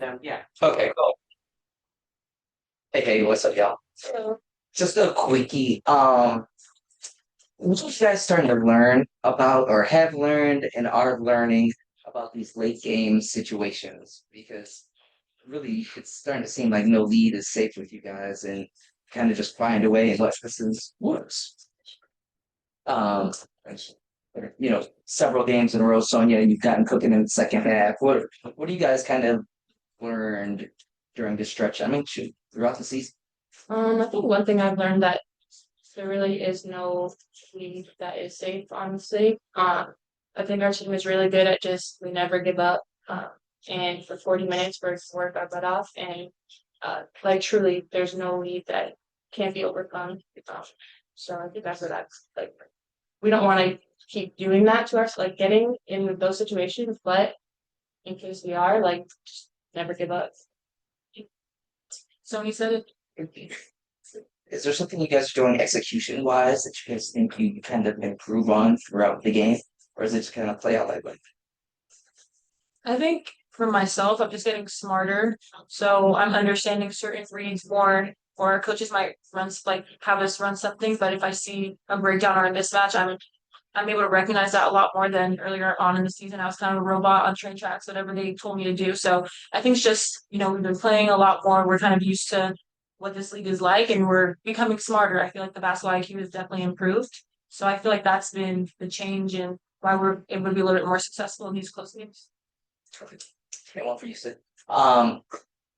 Yeah. Okay, cool. Hey, what's up, y'all? So, just a quickie. What you guys starting to learn about or have learned and are learning about these late game situations? Because really it's starting to seem like no lead is safe with you guys and kind of just find a way and what this is works. Um, several games in a row, Sonia, you've gotten cooking in the second half. What do you guys kind of learned during this stretch? I mean, shoot, throughout the season. I think one thing I've learned that there really is no league that is safe, honestly. I think our team is really good at just we never give up. And for 40 minutes we're work our butt off and like truly there's no lead that can't be overcome. Um, so I think that's what that's like we don't want to keep doing that to us, like getting in those situations, but in case we are, like just never give up. So he said it. Is there something you guys are doing execution wise that you guys think you kind of improve on throughout the game? Or is it just kind of play out like that? I think for myself, I'm just getting smarter. So I'm understanding certain reads more, or coaches might like have us run something, but if I see a breakdown or a mismatch, I'm able to recognize that a lot more than earlier on in the season. I was kind of a robot on train tracks, whatever they told me to do. So I think it's just, we've been playing a lot more. We're kind of used to what this league is like, and we're becoming smarter. I feel like the basketball IQ has definitely improved. So I feel like that's been the change and why we're able to be a little bit more successful in these close games. Perfect. Okay, one for you, Sid. What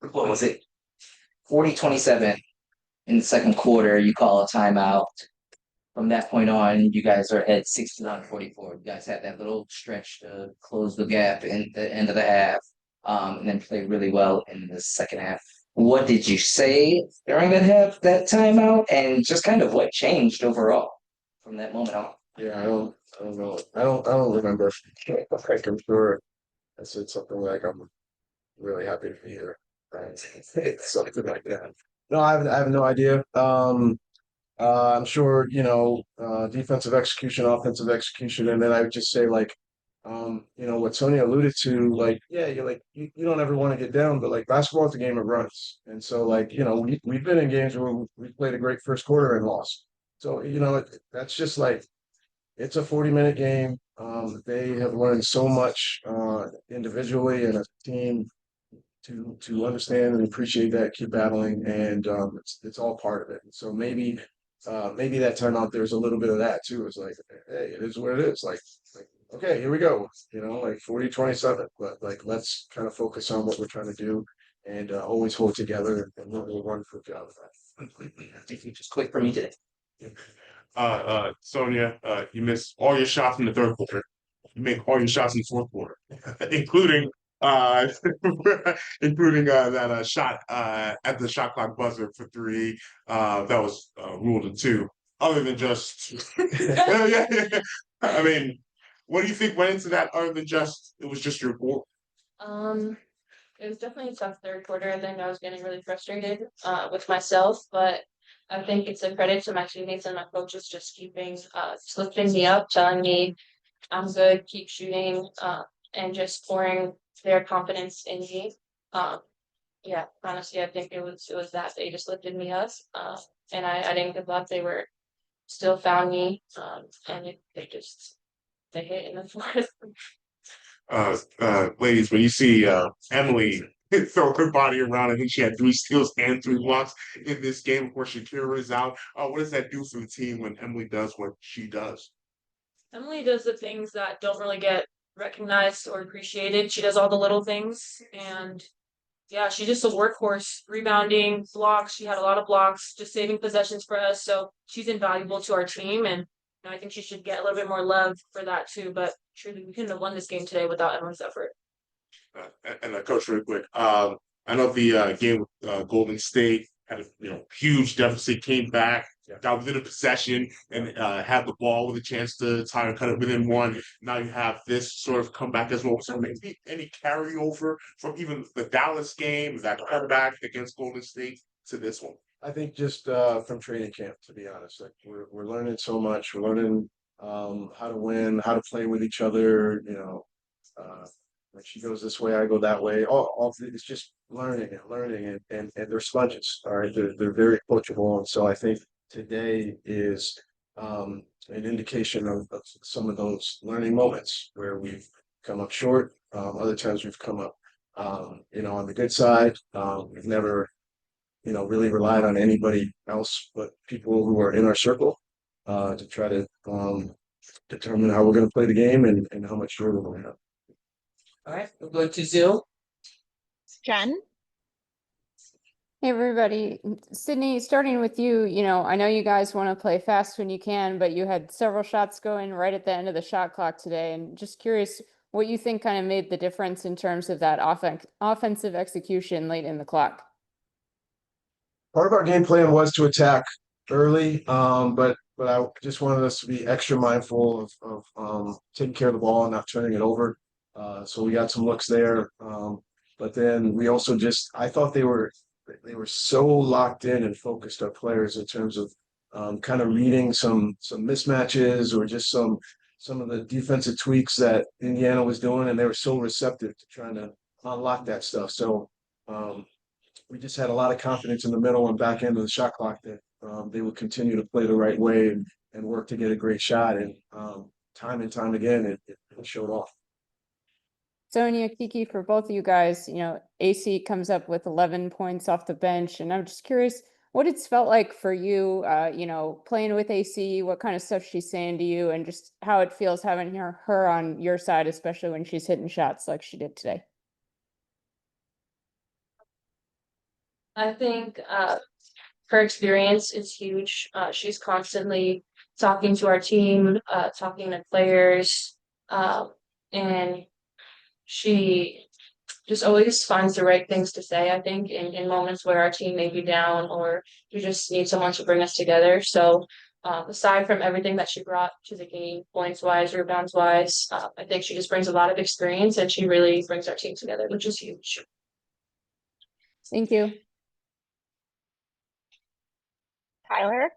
was it? 40-27 in the second quarter, you call a timeout. From that point on, you guys are at 61-44. You guys had that little stretch to close the gap in the end of the half, and then play really well in the second half. What did you say during that timeout, and just kind of what changed overall from that moment on? Yeah, I don't know. I don't remember. Like, I'm sure I said something like, I'm really happy to be here. Right? Something like that. No, I have no idea. I'm sure, defensive execution, offensive execution, and then I would just say like, what Sonia alluded to, like, yeah, you're like you don't ever want to get down, but like basketball is a game of runs, and so like we've been in games where we played a great first quarter and lost. So that's just like it's a 40-minute game. They have learned so much individually and as a team to understand and appreciate that, keep battling, and it's all part of it. So maybe that timeout there's a little bit of that too. It's like, hey, it is what it is. Like okay, here we go. Like 40-27, but like let's kind of focus on what we're trying to do and always hold together and we'll do a wonderful job of that. Just quick for me today. Sonia, you missed all your shots in the third quarter. You make all your shots in the fourth quarter, including uh including that shot at the shot clock buzzer for three. That was ruled a two. Other than just yeah, yeah, yeah. I mean, what do you think went into that other than just it was just your goal? Um, it was definitely a tough third quarter. I think I was getting really frustrated with myself, but I think it's a credit to my teammates and my coaches just keeping just lifting me up, telling me I'm good, keep shooting, and just pouring their confidence in me. Um, yeah, honestly, I think it was that they just lifted me up, and I didn't give up. They were still found me, and they hit in the fourth. Ladies, when you see Emily throw her body around, I think she had three steals and three blocks in this game before Shakira is out. What does that do for the team when Emily does what she does? Emily does the things that don't really get recognized or appreciated. She does all the little things, and yeah, she's just a workhorse, rebounding, blocks. She had a lot of blocks, just saving possessions for us. So she's invaluable to our team, and I think she should get a little bit more love for that too. But truly, we couldn't have won this game today without everyone's effort. Coach, real quick. I know the game with Golden State had a huge deficit, came back, Yeah. got within a possession, and had the ball with a chance to tie or cut it within one. Now you have this sort of comeback as well. So maybe any carryover from even the Dallas game, that comeback against Golden State to this one. I think just from training camp, to be honest, like we're learning so much. We're learning how to win, how to play with each other. Uh, Like she goes this way, I go that way. All it's just learning, and they're sponges. All right, they're very coachable, and so I think today is an indication of some of those learning moments where we've come up short. Other times we've come up, on the good side. We've never, really relied on anybody else but people who are in our circle to try to determine how we're going to play the game and how much joy we're going to have. All right, we'll go to Zoom. Jen? Hey, everybody. Sydney, starting with you, I know you guys want to play fast when you can, but you had several shots going right at the end of the shot clock today. And just curious what you think kind of made the difference in terms of that offensive execution late in the clock. Part of our game plan was to attack early, but I just wanted us to be extra mindful of taking care of the ball and not turning it over. So we got some looks there, but then we also I thought they were so locked in and focused, our players, in terms of kind of reading some mismatches or just some of the defensive tweaks that Indiana was doing, and they were so receptive to trying to unlock that stuff. So we just had a lot of confidence in the middle and back end of the shot clock that they would continue to play the right way and work to get a great shot. And time and time again, it showed off. Sonia, Kiki, for both of you guys, AC comes up with 11 points off the bench. And I'm just curious what it's felt like for you, playing with AC, what kind of stuff she's saying to you, and just how it feels having her on your side, especially when she's hitting shots like she did today. I think her experience is huge. She's constantly talking to our team, talking to players, and she just always finds the right things to say, I think, in moments where our team may be down or we just need someone to bring us together. So aside from everything that she brought to the game, points-wise, rebounds-wise, I think she just brings a lot of experience and she really brings our team together, which is huge. Thank you. Tyler?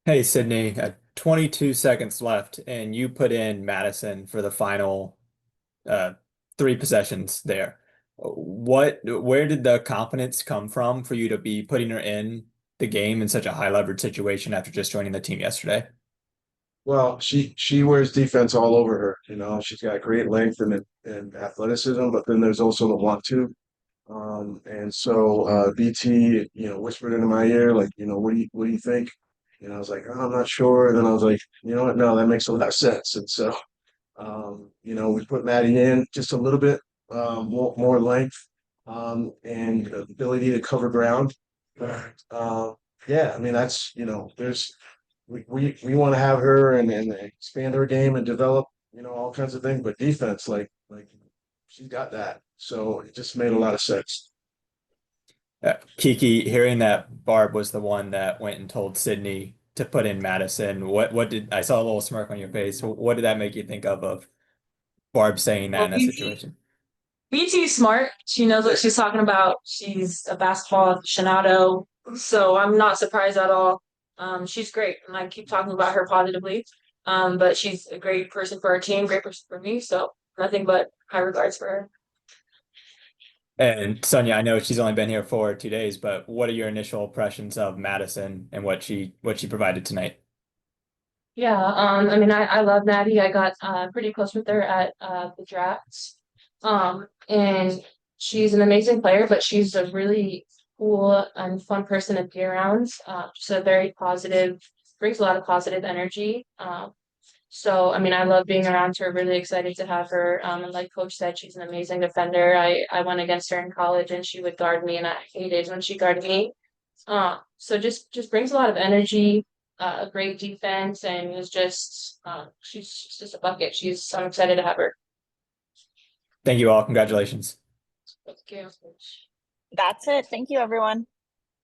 Hey, Sydney, 22 seconds left, and you put in Madison for the final 3 possessions there. Where did the confidence come from for you to be putting her in the game in such a high leverage situation after just joining the team yesterday? Well, she wears defense all over her. She's got great length and athleticism, but then there's also the want to. And so BT, whispered into my ear, like, what do you think? I was like, oh, I'm not sure. And then I was like, you know what? No, that makes a lot of sense. And so, we put Maddie in just a little bit more length and ability to cover ground. Yeah, I mean, that's, we want to have her and expand her game and develop, all kinds of things, but defense, like she's got that. So it just made a lot of sense. Kiki, hearing that Barb was the one that went and told Sydney to put in Madison, what did I saw a little smirk on your face? What did that make you think of Barb saying that in that situation? BT's smart. She knows what she's talking about. She's a basketball aficionado, so I'm not surprised at all. She's great, and I keep talking about her positively. But she's a great person for our team, great person for me. So nothing but high regards for her. And Sonia, I know she's only been here for 2 days, but what are your initial impressions of Madison and what she provided tonight? Yeah, I mean, I love Maddie. I got pretty close with her at the drafts. And she's an amazing player, but she's a really cool and fun person to be around. Just very positive, brings a lot of positive energy. So, I mean, I love being around her, really excited to have her. And like Coach said, she's an amazing defender. I went against her in college and she would guard me, and I hated when she guarded me. So just brings a lot of energy, a great defense, and is just she's just a bucket. I'm excited to have her. Thank you all. Congratulations. Thank you. That's it. Thank you, everyone.